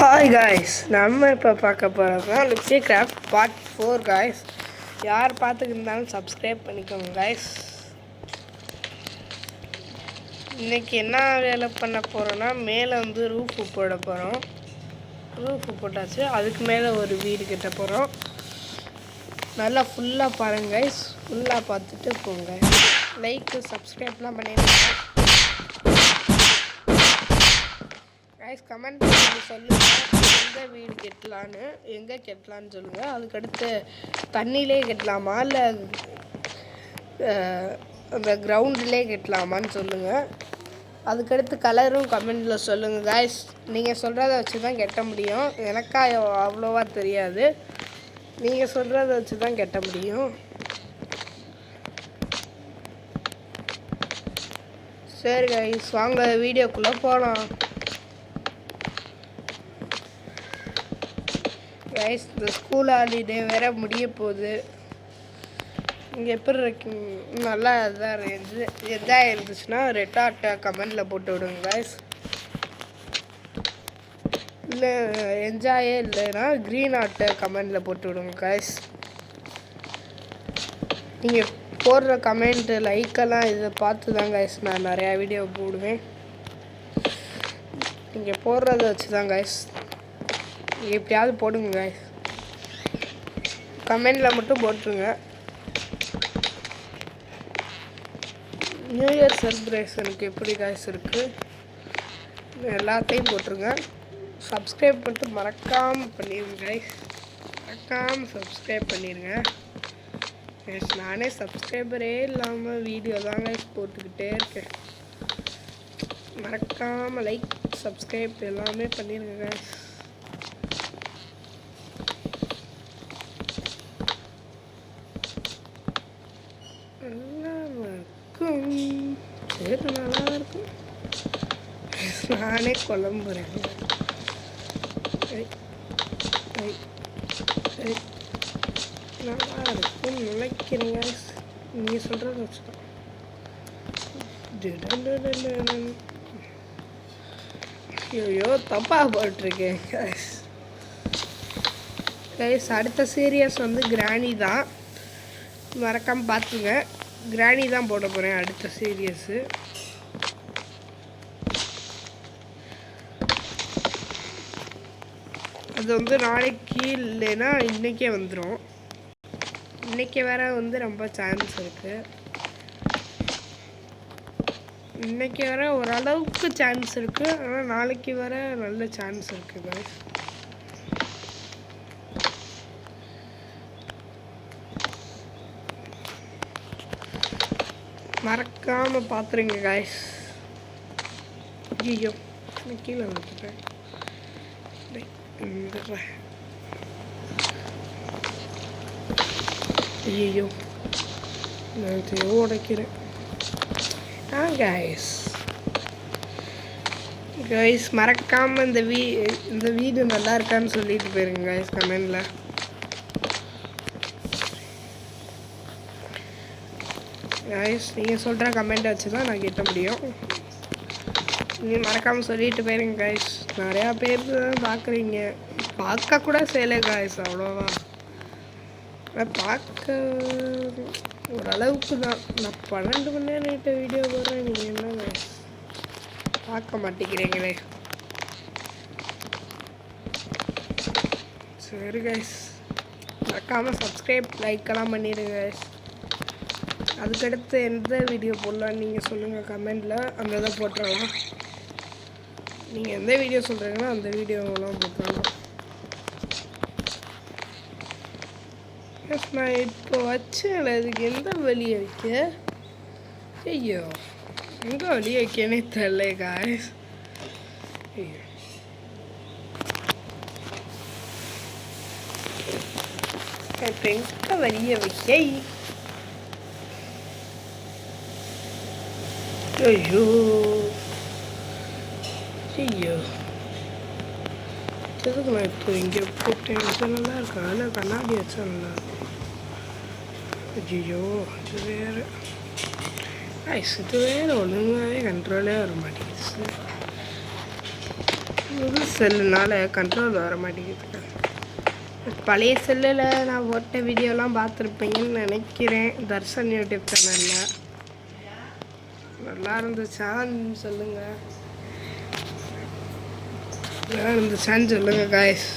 Hi guys, நம்ம இப்போ பார்க்க போகிறோம்னா லுக்ஸி கிராஃப்ட் பார்ட் 4 காய்ஸ். யார் பார்த்துக்கிருந்தாலும் சப்ஸ்கிரைப் பண்ணிக்கோங்க காய்ஸ். இன்றைக்கி என்ன வேலை பண்ண போகிறோன்னா, மேலே வந்து ரூஃபு போட போகிறோம். ரூஃபு போட்டாச்சு, அதுக்கு மேலே ஒரு வீடு கட்ட போகிறோம். நல்லா ஃபுல்லாக பாருங்க காய்ஸ், ஃபுல்லாக பார்த்துட்டு போங்க. லைக்கு சப்ஸ்கிரைப்லாம் பண்ணிடுங்க கைஸ். கமெண்ட் பண்ணி சொல்லுங்கள் எந்த வீடு கட்டலான்னு, எங்கே கட்டலான்னு சொல்லுங்கள். அதுக்கடுத்து தண்ணியிலே கட்டலாமா இல்லை அந்த கிரவுண்டிலே கட்டலாமான்னு சொல்லுங்கள். அதுக்கடுத்து கலரும் கமெண்டில் சொல்லுங்கள் கைஸ். நீங்கள் சொல்கிறத வச்சு தான் கட்ட முடியும். எனக்கா அவ்வளோவா தெரியாது, நீங்கள் சொல்கிறத வச்சு தான் கட்ட முடியும். சரி கைஸ், வாங்க வீடியோக்குள்ளே போகலாம். கைஸ், இந்த ஸ்கூல் ஹாலிடே வேறு முடிய போகுது. இங்கே எப்படி இருக்கு? நல்லா இதாக எதாக இருந்துச்சுன்னா ரெட் ஹார்ட்டை கமெண்டில் போட்டு விடுங்க கைஸ். இல்லை என்ஜாயே இல்லைன்னா க்ரீன் ஹார்ட்டை கமெண்டில் போட்டு விடுங்க கைஸ். நீங்கள் போடுற கமெண்ட்டு லைக்கெல்லாம் இதை பார்த்து தான் கைஸ் நான் நிறையா வீடியோ போடுவேன். நீங்கள் போடுறத வச்சு தான் கைஸ். எப்படியாவது போடுங்க கைஸ், கமெண்டில் மட்டும் போட்டுருங்க. நியூ இயர் செலிப்ரேஷனுக்கு எப்படி கைஸ் இருக்குது எல்லாத்தையும் போட்டுருங்க. சப்ஸ்கிரைப் மட்டும் மறக்காமல் பண்ணிடுங்க கைஸ், மறக்காமல் சப்ஸ்கிரைப் பண்ணிடுங்க கைஸ். நானே சப்ஸ்கிரைபரே இல்லாமல் வீடியோ தான் கைஸ் போட்டுக்கிட்டே இருக்கேன். மறக்காமல் லைக் சப்ஸ்கிரைப் எல்லாமே பண்ணிடுங்க கைஸ். சரி, நல்லா இருக்கும். நானே குழம்புறேன். நல்லா இருக்கும் நினைக்கிறீங்க. நீங்கள் சொல்கிறத வச்சுதான். ஐயோ தப்பாக போட்டிருக்கேன் கைஸ். கைஸ், அடுத்த சீரியஸ் வந்து கிராணி தான், மறக்காமல் பார்த்துங்க. கிராணி தான் போட போகிறேன் அடுத்த சீரியஸு. அது வந்து நாளைக்கு இல்லைன்னா இன்றைக்கே வந்துடும். இன்றைக்கி வேற வந்து ரொம்ப சான்ஸ் இருக்குது. இன்றைக்கி வேற ஓரளவுக்கு சான்ஸ் இருக்குது, ஆனால் நாளைக்கு வேற நல்ல சான்ஸ் இருக்குது. மறக்காமல் பார்த்துருங்க காய்ஸ். ஐயோ கீழே வந்துட்டேன். ஐயோ நான் உடைக்கிறேன். காய்ஸ் காய்ஸ், மறக்காமல் இந்த வீடு நல்லா இருக்கான்னு சொல்லிட்டு போயிருங்க காய்ஸ் கமெண்டில். கைஸ், நீங்கள் சொல்கிற கமெண்ட்டை வச்சு தான் நான் கேட்ட முடியும். நீங்கள் மறக்காமல் சொல்லிட்டு போயிருங்க கைஸ். நிறையா பேர் தான் பார்க்குறீங்க, பார்க்கக்கூட செய்யலை கைஸ், அவ்வளோதான். பார்க்க ஓரளவுக்கு தான். நான் 12 மணி நேரம் நைட்டு வீடியோ போடுறேன், நீங்கள் என்ன கைஸ் பார்க்க மாட்டேங்கிறீங்களே. சரி கைஸ், மறக்காமல் சப்ஸ்கிரைப் லைக்கெல்லாம் பண்ணிடுங்க கைஸ். அதுக்கடுத்து எந்த வீடியோ போடலான்னு நீங்கள் சொல்லுங்கள் கமெண்டில், அந்த இதை போட்டுடலாம். நீங்கள் எந்த வீடியோ சொல்கிறீங்களோ அந்த வீடியோவெல்லாம் போட்டுடலாம். நான் இப்போ வச்சேன், அதுக்கு எந்த வழியை வைக்க? ஐயோ எங்கே வழியை வைக்கனே தெரியல காய்ஸ். ஐயோ இப்போ எங்கே வழியை வைக்க? ஐயோ ஐயோ எதுக்கு நான் இப்போ இங்கே போட்டேன்? இது நல்லா இருக்கா? அதில் கண்ணாடி வச்சா நல்லா இருக்கும். ஐயோ இது வேறு ஐஸ், இது வேறு ஒழுங்காகவே கண்ட்ரோலே வர மாட்டேங்குது. புது செல்லுனால கண்ட்ரோல் வர மாட்டேங்குது. பழைய செல்லில் நான் ஓட்ட வீடியோலாம் பார்த்துருப்பீங்கன்னு நினைக்கிறேன். தர்ஷன் யூடியூப் சேனலில் நல்லா இருந்துச்சான்னு சொல்லுங்கள். நல்லா இருந்துச்சான்னு சொல்லுங்கள் காய்ஸ்.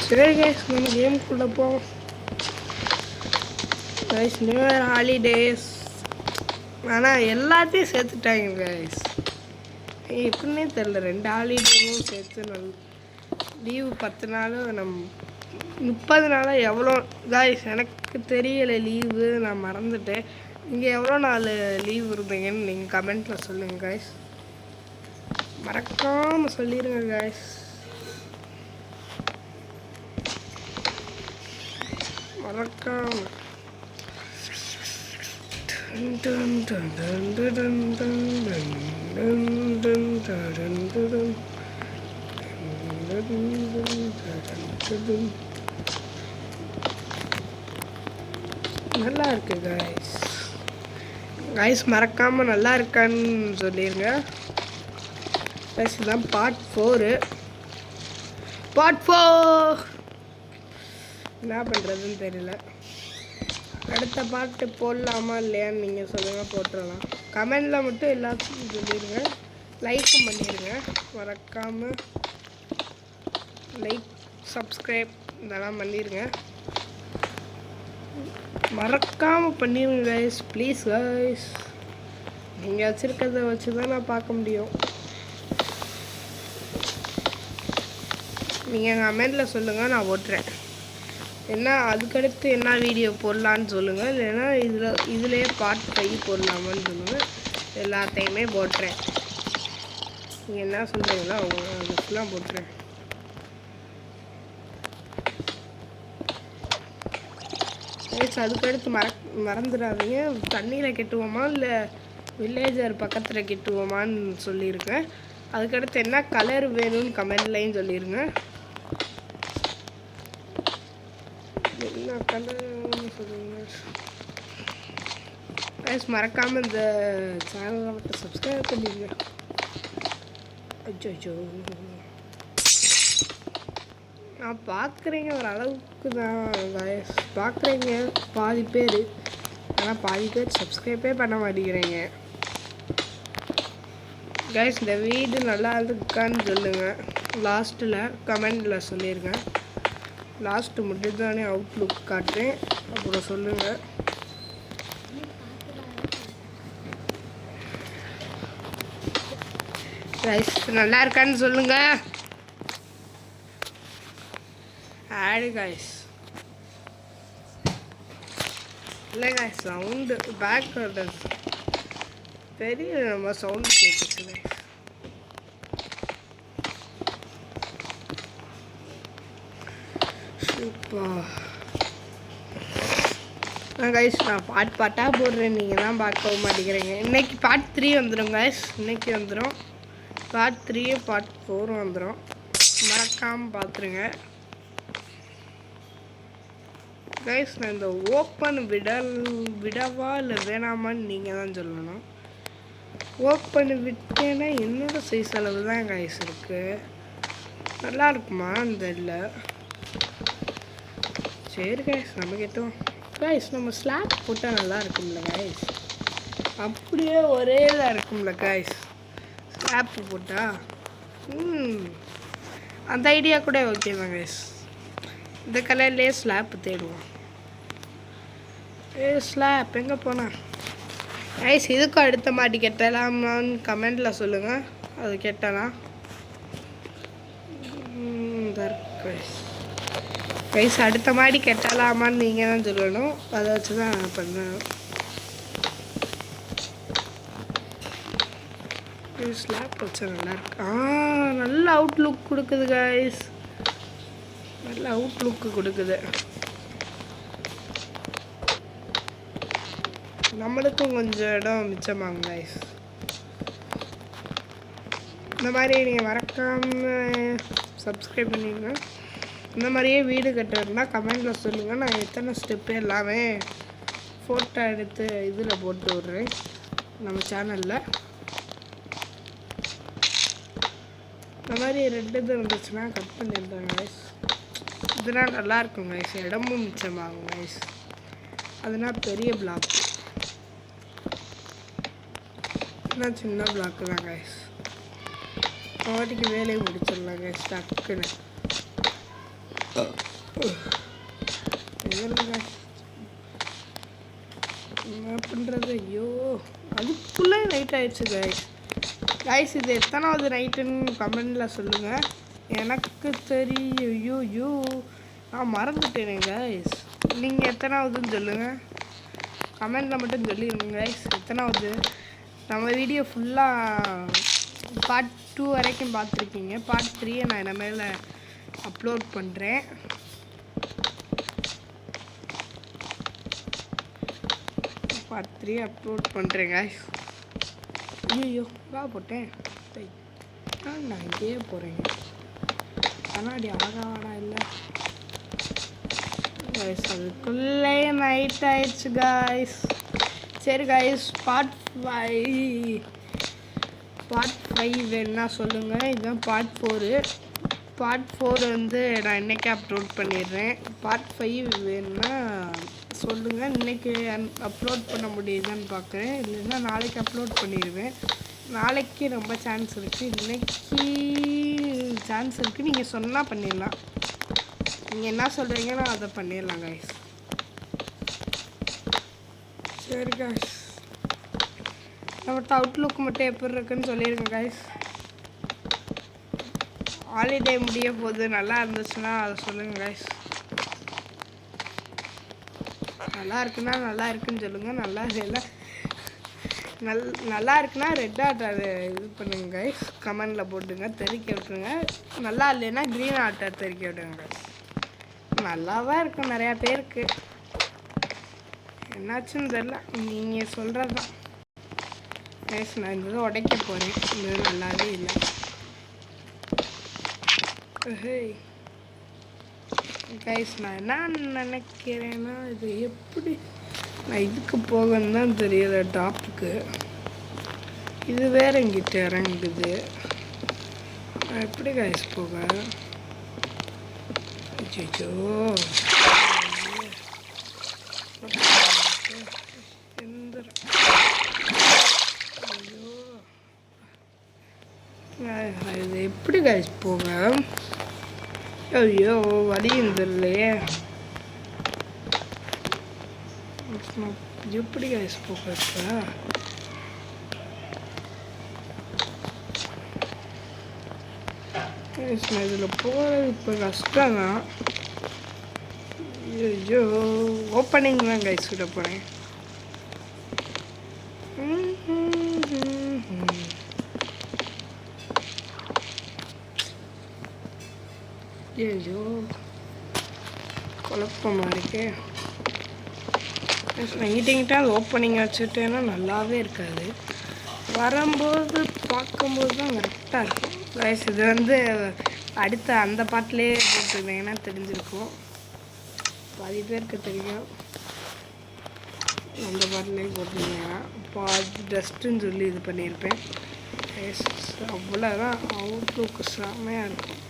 சரி கைஸ், நம்ம கேமுக்குள்ளே போவோம். கைஸ் நியூ இயர் ஹாலிடேஸ் ஆனால் எல்லாத்தையும் சேர்த்துட்டாங்க கைஸ். எப்படின்னே தெரில, 2 ஹாலிடேவும் சேர்த்து லீவு 10 நாள் நம்ம 30 நாளாக எவ்வளோ கைஸ் எனக்கு தெரியலை. லீவு நான் மறந்துட்டேன். நீங்கள் எவ்வளோ நாள் லீவ் இருந்தீங்கன்னு நீங்கள் கமெண்ட்டில் சொல்லுங்கள் கைஸ். மறக்காமல் சொல்லிடுங்க கைஸ். மறக்காம நல்லா இருக்கு கைஸ். கைஸ் மறக்காமல் நல்லா இருக்கான்னு சொல்லிடுங்க கைஸ். இதுதான் பார்ட் 4. என்ன பண்ணுறதுன்னு தெரியல. அடுத்த பாட்டு போடலாமா இல்லையான்னு நீங்கள் சொல்லுங்கள், போட்டுடலாம். கமெண்டில் மட்டும் எல்லாத்தையும் சொல்லிடுங்க. லைக்கும் பண்ணிடுங்க. மறக்காமல் லைக் சப்ஸ்கிரைப் இதெல்லாம் பண்ணிடுங்க. மறக்காமல் பண்ணிடுங்க கைஸ், ப்ளீஸ் கைஸ். நீங்கள் வச்சுருக்கிறத வச்சு தான் நான் பார்க்க முடியும். நீங்கள் கமெண்டில் சொல்லுங்கள், நான் ஓட்டுறேன். என்ன அதுக்கடுத்து என்ன வீடியோ போடலான்னு சொல்லுங்கள். இல்லைன்னா இதுலேயே பார்ட் 5 போடலாமான்னு சொல்லுங்கள். எல்லாத்தையுமே போட்டுறேன். நீங்கள் என்ன சொல்கிறீங்களோ அது ஃபுல்லாக போட்டுறேன். அதுக்கடுத்து மறந்துடாதீங்க. தண்ணியில் கெட்டுவோமா இல்லை வில்லேஜர் பக்கத்தில் கெட்டுவோமான்னு சொல்லியிருக்கேன். அதுக்கடுத்து என்ன கலர் வேணும்னு கமெண்ட்லையும் சொல்லிடுங்க. என்ன கலர்னு சொல்லுங்க கைஸ். மறக்காமல் இந்த சேனலை மட்டும் சப்ஸ்கிரைப் பண்ணிடுங்க. அச்சோ நான் பார்க்குறீங்க ஒரு அளவுக்கு தான் கைஸ். பார்க்குறீங்க பாதி பேர், ஆனால் பாதி பேர் சப்ஸ்கிரைபே பண்ண மாட்டேங்கிறீங்க கைஸ். இந்த வீடு நல்லா இருக்கான்னு சொல்லுங்கள். லாஸ்ட்டில் கமெண்டில் சொல்லிடுங்க. லாஸ்ட்டு மட்டும் தானே அவுட்லுக் காட்டுறேன், அப்புறம் சொல்லுங்கள். கைஸ் நல்லா இருக்கான்னு சொல்லுங்கள். ஆடு கைஸ் இல்லை கைஸ், சவுண்டு பேக் பெரிய நம்ம சவுண்டு கேட்டுச்சு கைஸ். கைஸ் நான் பாட்டாக போடுறேன், நீங்கள் தான் பார்க்கவும் மாட்டேங்கிறீங்க. இன்றைக்கி பார்ட் 3 வந்துடும் கைஸ். இன்றைக்கி வந்துடும் பார்ட் 3, பார்ட் 4 வந்துடும். மறக்காமல் பார்த்துருங்க கைஸ். நான் இந்த ஓப்பன் விடவா இல்லை வேணாமான்னு நீங்கள் தான் சொல்லணும். ஓப்பன் விட்டேன்னா என்னோட சைஸ் அளவு தான் கைஸ் இருக்குது. நல்லா இருக்குமா இந்த இல்லை? சரி கைஸ் நம்ம கேட்டோம் கைஸ். நம்ம ஸ்லாப் போட்டால் நல்லா இருக்கும்ல கைஸ். அப்படியே ஒரே தான் இருக்கும்ல கைஸ் ஸ்லாப்பு போட்டால். அந்த ஐடியா கூட ஓகே தான் கைஸ். இந்த கலர்லேயே ஸ்லாப் தேடுவோம். ஸ்லாப் எங்கே போனா கைஸ்? இதுக்கும் அடுத்த மாட்டி கெட்டலாமான்னு கமெண்டில் சொல்லுங்கள். அது கெட்டலாம் கைஸ். அடுத்த மாடி கெட்டலாமான்னு நீங்கள் தான் சொல்லணும். அதை வச்சு தான் நான் பண்ணேன். ஸ்லாப் வச்சா நல்லாயிருக்கு. நல்ல அவுட்லுக் கொடுக்குது கைஸ். நல்ல அவுட்லுக்கு கொடுக்குது. நம்மளுக்கும் கொஞ்சம் இடம் மிச்சமாங்க கைஸ். இந்த மாதிரி நீங்கள் மறக்காமல் சப்ஸ்கிரைப் பண்ணிடுங்க. இந்த மாதிரியே வீடு கட்டுறதுனா கமெண்டில் சொல்லுங்கள். நான் எத்தனை ஸ்டெப்பு எல்லாமே ஃபோட்டோ எடுத்து இதில் போட்டு விட்றேன் நம்ம சேனலில். இந்த மாதிரி ரெண்டு இது இருந்துச்சுன்னா கட் பண்ணிடுறேன் கைஸ். இதெல்லாம் நல்லாயிருக்கும் கைஸ், இடமும் மிச்சமாகும் கைஸ். அதனால் பெரிய பிளாக், இதெல்லாம் சின்ன பிளாக்கு தான் கைஸ். வாட்டிக்கு வேலையை முடிச்சிடலாம் கைஸ் டக்குன்னு. என்ன பண்ணுறது? ஐயோ, அதுக்குள்ளே நைட் ஆயிடுச்சு கைஸ். கைஸ் இது எத்தனாவது நைட்டுன்னு கமெண்டில் சொல்லுங்கள், எனக்கு தெரியும். ஐயோ நான் மறந்துட்டேனே கைஸ். நீங்கள் எத்தனாவதுன்னு சொல்லுங்கள், கமெண்டில் மட்டும் சொல்லிடுங்க கைஸ் எத்தனாவது. நம்ம வீடியோ ஃபுல்லாக பார்ட் 2 வரைக்கும் பார்த்துருக்கீங்க. பார்ட் 3 நான் இனிமேல் அப்லோட் பண்ணுறேன். பார்ட் 3 அப்லோட் பண்ணுறேன் கைஸ். ஐயோ வா போட்டேன், நான் இங்கேயே போகிறேங்க. கண்ணாடி அழகாடா இல்லை கைஸ். அதுக்குள்ளே நைட் ஆயிடுச்சு கைஸ். சரி கைஸ், பார்ட் 5 வேணுன்னா சொல்லுங்கள். இதுதான் பார்ட் 4. பார்ட் 4 வந்து நான் இன்றைக்கி அப்லோட் பண்ணிடுறேன். பார்ட் 5 வேணுன்னா சொல்லுங்கள். இன்றைக்கி அப்லோட் பண்ண முடியுதான்னு பார்க்குறேன், இல்லைன்னா நாளைக்கு அப்லோட் பண்ணிடுவேன். நாளைக்கு ரொம்ப சான்ஸ் இருக்குது, இன்றைக்கி சான்ஸ் இருக்குது. நீங்கள் சொன்னால் பண்ணிடலாம், நீங்கள் என்ன சொல்கிறீங்கன்னா அதை பண்ணிடலாம் கைஸ். சரி கைஸ், நம்மகிட்ட அவுட்லுக் மட்டும் எப்படி இருக்குன்னு சொல்லிடுங்க கைஸ். ஹாலிடே முடிய போகுது, நல்லா இருந்துச்சுன்னா அதை சொல்லுங்கள் கைஸ். நல்லா இருக்குன்னா நல்லா இருக்குன்னு சொல்லுங்கள், நல்லா இருக்குன்னா ரெட் ஆர்ட் அது இது பண்ணுங்க கைஸ், கமெண்டில் போட்டுங்க, தெரிக்க விட்டுருங்க. நல்லா இல்லைன்னா க்ரீன் ஆர்ட்டை தெரிக்க விட்டுருங்க கைஸ். நல்லாதான் இருக்கும் நிறையா பேருக்கு, என்னாச்சுன்னு தெரியல, நீங்கள் சொல்கிறது தான் கைஸ். நான் இந்த இதை உடைக்க போகிறேன், இது நல்லாவே இல்லை. கைஸ் நான் என்ன நினைக்கிறேன்னா, இது எப்படி நான் இதுக்கு போகன்னு தான் தெரியல. டாப்புக்கு இது வேற எங்கிட்ட இறங்குது, நான் எப்படி கைஸ் போக? ஐயோ இது எப்படி கைஸ் போக? ஐயோ வழியும் தெரியலையே, எப்படி கைஸ் போக? இப்போ இதில் போகிறது இப்போ கஷ்டம் தான். ஐயோ ஓப்பனிங் தான் கைஸ் விட போகிறேன். ஐயோ குழப்பமாக இருக்கே. நைட்டிங்கிட்ட அது ஓப்பனிங் வச்சுட்டேன்னா நல்லாவே இருக்காது, வரும்போது பார்க்கும்போது தான் கரெக்டாக இருக்கும் கைஸ். இது வந்து அடுத்த அந்த பாட்டிலே போட்டுருந்தீங்கன்னா தெரிஞ்சிருக்கும், பாதி பேருக்கு தெரியும். அந்த பாட்டிலே போட்டிருந்தீங்கன்னா பாதி டஸ்ட்டுன்னு சொல்லி இது பண்ணியிருப்பேன் கைஸ். அவ்வளோதான், அவுட்லுக்கு செம்மையாக இருக்கும்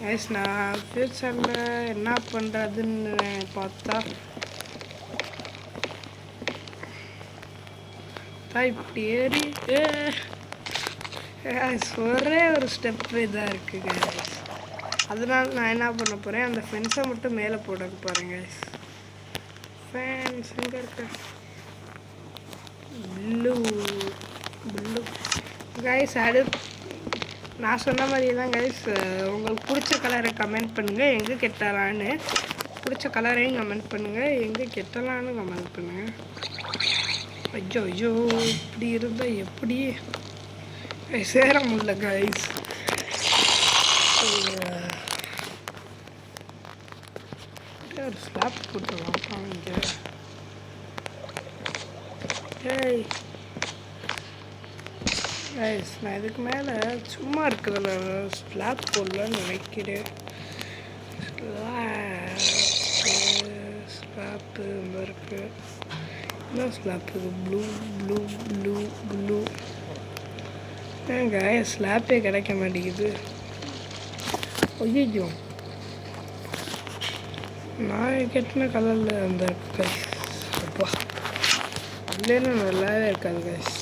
கைஸ். நான் ஃப்யூச்சரில் என்ன பண்ணுறதுன்னு பார்த்தா இப்படி ஏறி ஒரே ஒரு ஸ்டெப்பு இதாக இருக்குது கைஸ். அதனால் நான் என்ன பண்ண போகிறேன், அந்த ஃபென்ஸை மட்டும் மேலே போட போகிறேன் கைஸ். ஃபேன்ஸ் எங்கே இருக்க? Blue guys. நான் சொன்ன மாதிரியே தான் கைஸ், உங்களுக்கு பிடிச்ச கலரை கமெண்ட் பண்ணுங்கள், எங்கே கெட்டலான்னு. பிடிச்ச கலரையும் கமெண்ட் பண்ணுங்கள், எங்கே கெட்டலான்னு கமெண்ட் பண்ணுங்கள். ஐயோ ஐயோ இப்படி இருந்தால் எப்படி சேர முடியல கைஸ். ஒரு ஸ்லாப் போட்டுருவான் இங்கே. ஏய் கைஸ், நான் இதுக்கு மேலே சும்மா இருக்கிறதுல ஸ்லாப் போடலான்னு நினைக்கிறேன். ஸ்லாப் ஸ்லாப்பு இந்த இருக்குது. என்ன ஸ்லாப் இது? Blue blue blue blue. ஏங்க ஸ்லாப்பே கிடைக்க மாட்டேங்குது. ஐயோ, நான் கெட்டின கலரில் அந்த கைஸ். அப்பா இல்லைன்னா நல்லாவே இருக்காது கைஸ்.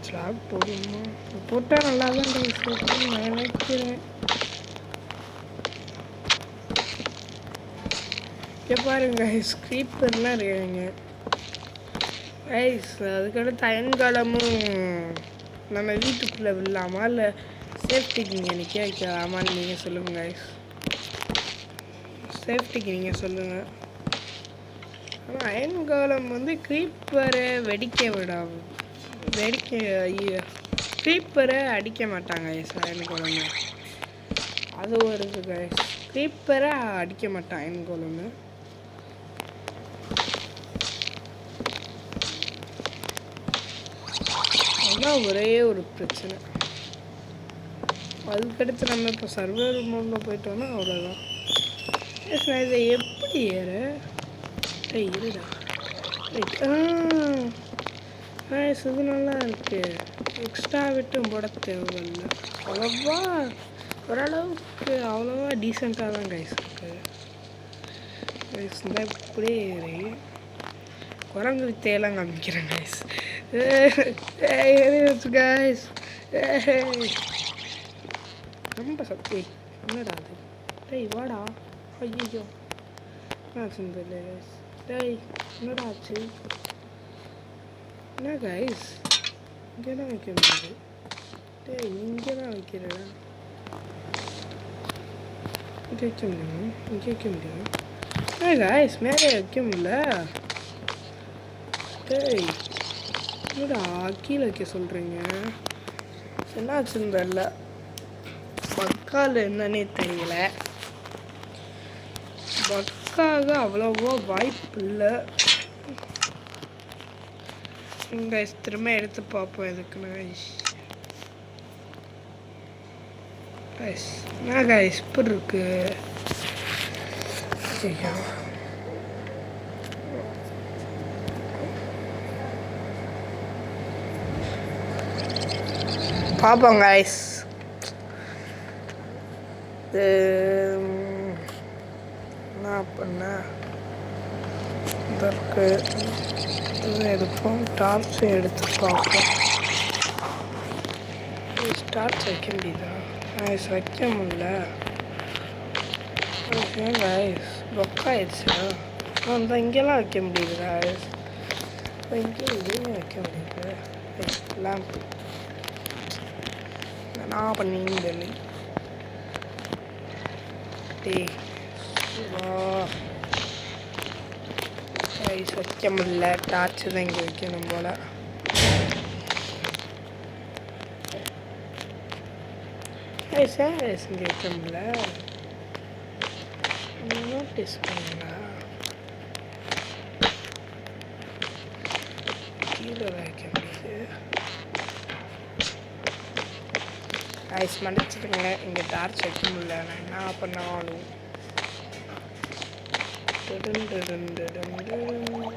ஸ்லாப் போடுமா? போட்டால் நல்லா தான் கைஸ் இருக்குன்னு நான் நினைக்கிறேன். இங்கே பாருங்க கைஸ், ஸ்க்ரீப்பர்லாம் இருக்காங்க கைஸ். அதுக்கடுத்து அயன்காலமும் நம்ம வீட்டுக்குள்ளே விடலாமா இல்லை சேஃப்டிக்கு நீங்கள் நிற்க வைக்கலாமான்னு நீங்கள் சொல்லுங்கள் கைஸ். சேஃப்டிக்கு நீங்கள் சொல்லுங்கள். ஆனால் அயன்காலம் வந்து க்ரீப்பரை க்ரீப்பரை அடிக்க மாட்டாங்க கைஸ். அயன்காலம் அது ஒரு இது கைஸ். க்ரீப்பரை அடிக்க மாட்டான் அயன்காலம். அதுதான் ஒரே ஒரு பிரச்சனை. அதுக்கடுத்து நம்ம இப்போ சர்வர் மோடில் போயிட்டோன்னா அவ்வளோதான். நான் இதை எப்படி இருடா இது நல்லா இருக்கு. எக்ஸ்ட்ரா விட்டும் போட தேவையில்ல. அவ்வளோவா ஓரளவுக்கு அவ்வளோவா டீசெண்டாக தான் கைஸ் இருக்கு. இந்த இப்படியே குரங்கு வித்தையெல்லாம் காமிக்கிறேன் கைஸ். கைஸ் ரொம்ப சக்தி என்னடா அது? டேய் வாடா. ஐயோ என்னாச்சு? டேய் என்னடா ஆச்சு? என்ன கைஸ் இங்கே தான் வைக்க முடியாது. டேய் இங்கே தான் வைக்கிறடா. இங்கே வைக்க முடியுமா? இங்கே வைக்க முடியுமா? கைஸ் மேலே வைக்க முடியல. டேய் என்னடா கீழே வைக்க சொல்கிறீங்க? என்னாச்சுன்னு தெரியல. பக்கால் என்னன்னே தெரியல. பக்காக அவ்வளோவா வாய்ப்பு இல்லை. கைஸ் திரும்ப எடுத்து பார்ப்போம் எதுக்குன்னு கைஸ். என்ன கைஸ் இப்படி இருக்கு? ஐயோ பார்ப்போம் கைஸ். என்ன பண்ண இதற்கு எடுப்போம். டார்ச்சை எடுத்து பார்ப்போம். டார்ச் வைக்க முடியுதா? கைஸ் வைக்க முடியல. ஏன் கைஸ் ரொக்காயிடுச்சா? அந்த இங்கெல்லாம் வைக்க முடியுது கைஸ். இங்கே எதுவுமே வைக்க முடியுது. லேம்ப் நான் பண்ணின்னு சொல்லி கைஸ் வைக்க முடியல. டார்ச்சு தான் இங்கே வைக்கணும் போல். கைஸ் இங்கே வைக்க முடியல. நோட்டீஸ் பண்ணுங்களா? கீழே வைக்க முடியுது. கைஸ் மன்னிச்சிடுங்க, இங்கே டார்ச் வைக்க முடியல. நான் என்ன பண்ணாலும்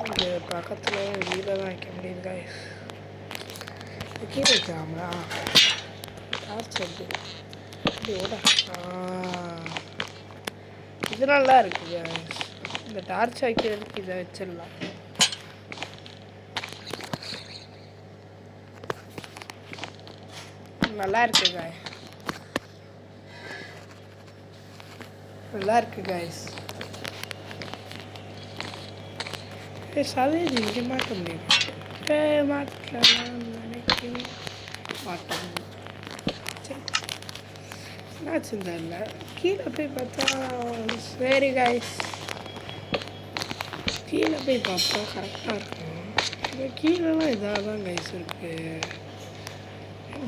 இங்கே பக்கத்தில் கீழே தான் வைக்க முடியுது கைஸ். கீழே வைக்கலாமா? டார்ச் எப்படி ஓட? இது நல்லா இருக்குது கைஸ். இந்த டார்ச் வைக்கிறதுக்கு இதை வச்சிடலாம். நல்லா இருக்கு கைஸ். நல்லா இருக்கு கைஸ். சதவீதம் இங்கே மாட்ட முடியும். மாட்டலாம் நினைக்கிறேன். மாட்டோம். சரி என்னாச்சு தெரியல. கீழே போய் பார்த்தா சரி கைஸ். கீழே போய் பார்த்தா கரெக்டாக இருக்கும். இந்த கீழெல்லாம் இதாக தான் கைஸ் இருக்குது.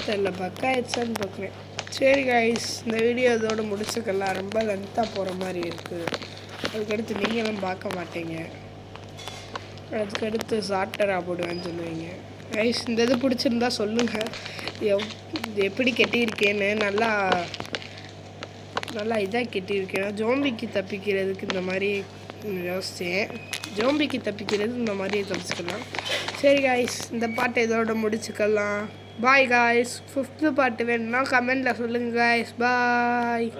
தெரியல பக்காயிடுச்சான்னு பார்க்குறேன். சரி கைஸ் இந்த வீடியோ இதோடு முடிச்சுக்கலாம். ரொம்ப லென்த்தாக போகிற மாதிரி இருக்குது. அதுக்கடுத்து நீங்களும் பார்க்க மாட்டீங்க. அதுக்கடுத்து ஷார்ட்டராக போடுவேன்னு சொல்லுவீங்க. கைஸ் இந்த இது பிடிச்சிருந்தா சொல்லுங்கள். எப்படி கட்டியிருக்கேன்னு நல்லா நல்லா இதாக கட்டியிருக்கேன். ஜோம்பிக்கு தப்பிக்கிறதுக்கு இந்த மாதிரி யோசித்தேன். ஜோம்பிக்கு தப்பிக்கிறது இந்த மாதிரி தப்பிச்சுக்கலாம். சரி காய்ஸ், இந்த பாட்டை இதோட முடிச்சுக்கலாம். Bye guys. 5th பார்ட்டு வேணும்னா கமெண்டில் சொல்லுங்கள் காய்ஸ். பாய்.